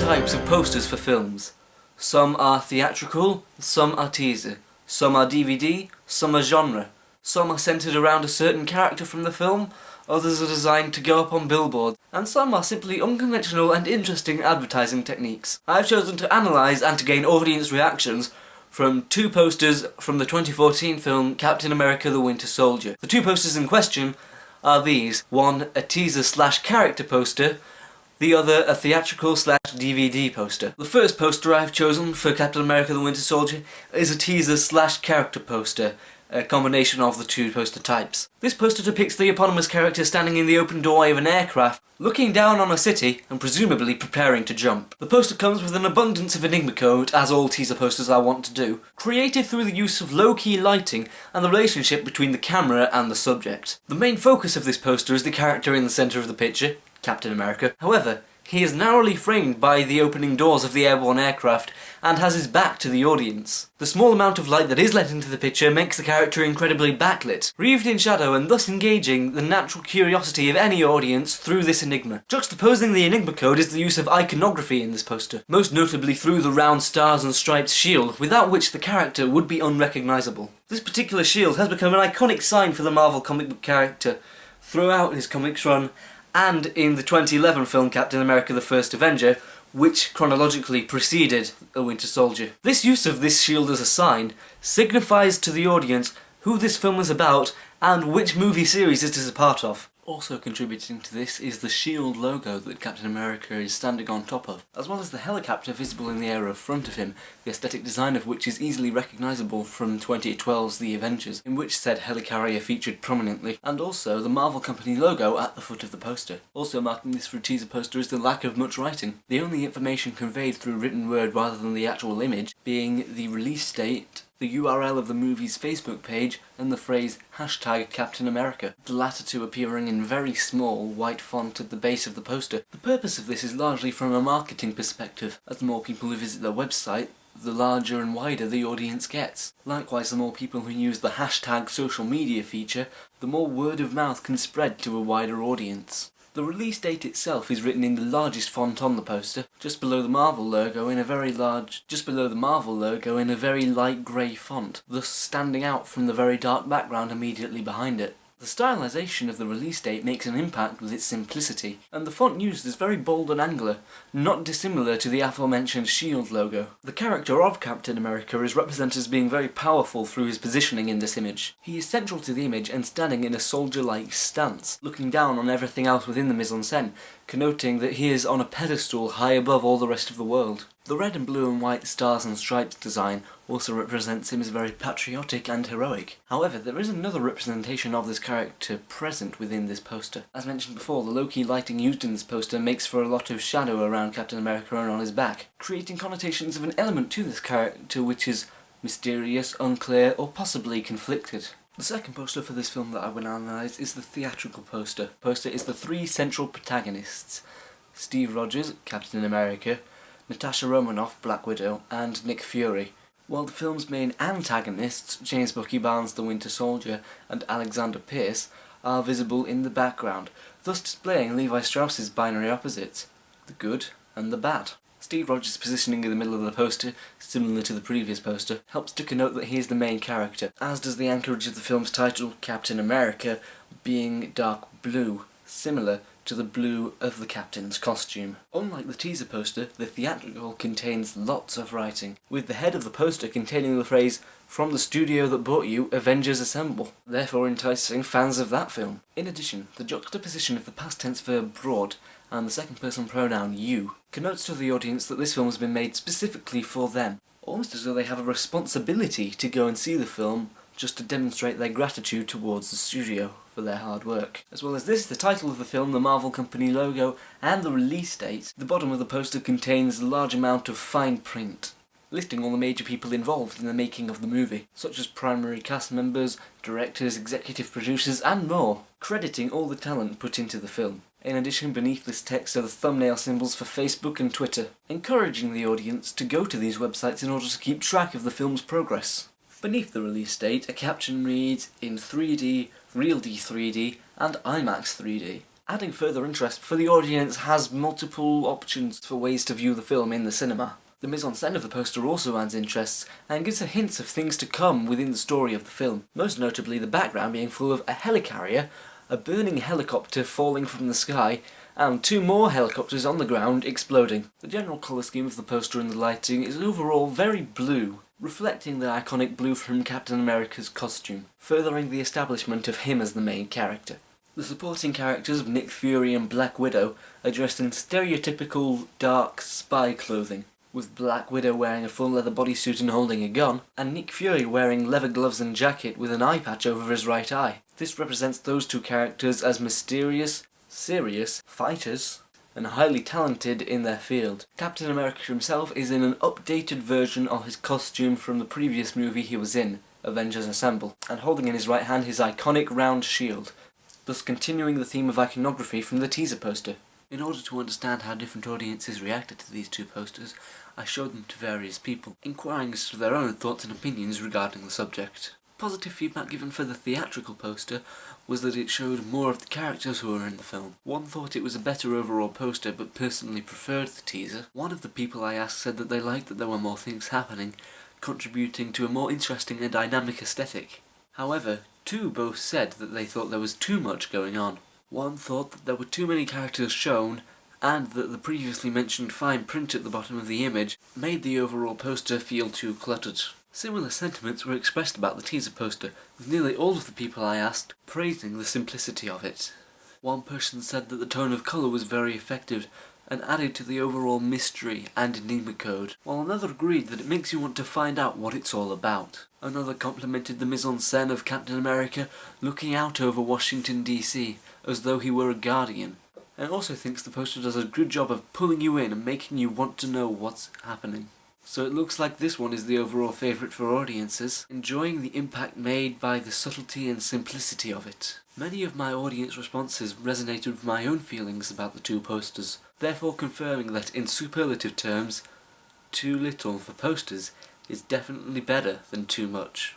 types of posters for films. Some are theatrical, some are teaser, some are DVD, some are genre, some are centred around a certain character from the film, others are designed to go up on billboards, and some are simply unconventional and interesting advertising techniques. I've chosen to analyse and to gain audience reactions from two posters from the 2014 film Captain America the Winter Soldier. The two posters in question are these: one a teaser/character poster, the other a theatrical/DVD poster. The first poster I've chosen for Captain America the Winter Soldier is a teaser/character poster, a combination of the two poster types. This poster depicts the eponymous character standing in the open doorway of an aircraft, looking down on a city and presumably preparing to jump. The poster comes with an abundance of Enigma code, as all teaser posters are wont to do, created through the use of low-key lighting and the relationship between the camera and the subject. The main focus of this poster is the character in the centre of the picture, Captain America. However, he is narrowly framed by the opening doors of the airborne aircraft and has his back to the audience. The small amount of light that is let into the picture makes the character incredibly backlit, wreathed in shadow, and thus engaging the natural curiosity of any audience through this enigma. Juxtaposing the Enigma code is the use of iconography in this poster, most notably through the round stars and stripes shield, without which the character would be unrecognisable. This particular shield has become an iconic sign for the Marvel comic book character throughout his comics run, and in the 2011 film Captain America the First Avenger, which chronologically preceded The Winter Soldier. This use of this shield as a sign signifies to the audience who this film is about and which movie series it is a part of. Also contributing to this is the shield logo that Captain America is standing on top of, as well as the helicopter visible in the air in front of him, the aesthetic design of which is easily recognisable from 2012's The Avengers, in which said helicarrier featured prominently, and also the Marvel Company logo at the foot of the poster. Also marking this for a teaser poster is the lack of much writing, the only information conveyed through written word rather than the actual image being the release date, the URL of the movie's Facebook page, and the phrase #CaptainAmerica, the latter two appearing in very small white font at the base of the poster. The purpose of this is largely from a marketing perspective, as the more people who visit their website, the larger and wider the audience gets. Likewise, the more people who use the #social media feature, the more word of mouth can spread to a wider audience. The release date itself is written in the largest font on the poster, just below the Marvel logo in a very light grey font, thus standing out from the very dark background immediately behind it. The stylisation of the release date makes an impact with its simplicity, and the font used is very bold and angular, not dissimilar to the aforementioned SHIELD logo. The character of Captain America is represented as being very powerful through his positioning in this image. He is central to the image and standing in a soldier-like stance, looking down on everything else within the mise-en-scène, connoting that he is on a pedestal high above all the rest of the world. The red and blue and white stars and stripes design also represents him as very patriotic and heroic. However, there is another representation of this character present within this poster. As mentioned before, the low-key lighting used in this poster makes for a lot of shadow around Captain America and on his back, creating connotations of an element to this character which is mysterious, unclear, or possibly conflicted. The second poster for this film that I will analyse is the theatrical poster. The poster is the three central protagonists: Steve Rogers, Captain America, Natasha Romanoff, Black Widow, and Nick Fury, while the film's main antagonists, James Bucky Barnes the Winter Soldier and Alexander Pierce, are visible in the background, thus displaying Levi Strauss's binary opposites, the good and the bad. Steve Rogers' positioning in the middle of the poster, similar to the previous poster, helps to connote that he is the main character, as does the anchorage of the film's title, Captain America, being dark blue, similar to the blue of the captain's costume. Unlike the teaser poster, the theatrical contains lots of writing, with the head of the poster containing the phrase, "From the studio that bought you, Avengers Assemble," therefore enticing fans of that film. In addition, the juxtaposition of the past tense verb brought and the second person pronoun you connotes to the audience that this film has been made specifically for them, almost as though they have a responsibility to go and see the film just to demonstrate their gratitude towards the studio for their hard work. As well as this, the title of the film, the Marvel Company logo, and the release date, the bottom of the poster contains a large amount of fine print, listing all the major people involved in the making of the movie, such as primary cast members, directors, executive producers, and more, crediting all the talent put into the film. In addition, beneath this text are the thumbnail symbols for Facebook and Twitter, encouraging the audience to go to these websites in order to keep track of the film's progress. Beneath the release date, a caption reads, "In 3D, RealD 3D, and IMAX 3D." Adding further interest for the audience has multiple options for ways to view the film in the cinema. The mise-en-scène of the poster also adds interest and gives a hint of things to come within the story of the film, most notably the background being full of a helicarrier, a burning helicopter falling from the sky, and 2 more helicopters on the ground exploding. The general colour scheme of the poster and the lighting is overall very blue, reflecting the iconic blue from Captain America's costume, furthering the establishment of him as the main character. The supporting characters of Nick Fury and Black Widow are dressed in stereotypical dark spy clothing, with Black Widow wearing a full leather bodysuit and holding a gun, and Nick Fury wearing leather gloves and jacket with an eye patch over his right eye. This represents those 2 characters as mysterious, serious fighters, and highly talented in their field. Captain America himself is in an updated version of his costume from the previous movie he was in, Avengers Assemble, and holding in his right hand his iconic round shield, thus continuing the theme of iconography from the teaser poster. In order to understand how different audiences reacted to these 2 posters, I showed them to various people, inquiring as to their own thoughts and opinions regarding the subject. Positive feedback given for the theatrical poster was that it showed more of the characters who were in the film. One thought it was a better overall poster but personally preferred the teaser. One of the people I asked said that they liked that there were more things happening, contributing to a more interesting and dynamic aesthetic. However, 2 both said that they thought there was too much going on. One thought that there were too many characters shown, and that the previously mentioned fine print at the bottom of the image made the overall poster feel too cluttered. Similar sentiments were expressed about the teaser poster, with nearly all of the people I asked praising the simplicity of it. One person said that the tone of colour was very effective and added to the overall mystery and enigma code, while another agreed that it makes you want to find out what it's all about. Another complimented the mise-en-scène of Captain America looking out over Washington DC as though he were a guardian, and also thinks the poster does a good job of pulling you in and making you want to know what's happening. So it looks like this one is the overall favourite for audiences, enjoying the impact made by the subtlety and simplicity of it. Many of my audience responses resonated with my own feelings about the 2 posters, therefore confirming that in superlative terms, too little for posters is definitely better than too much.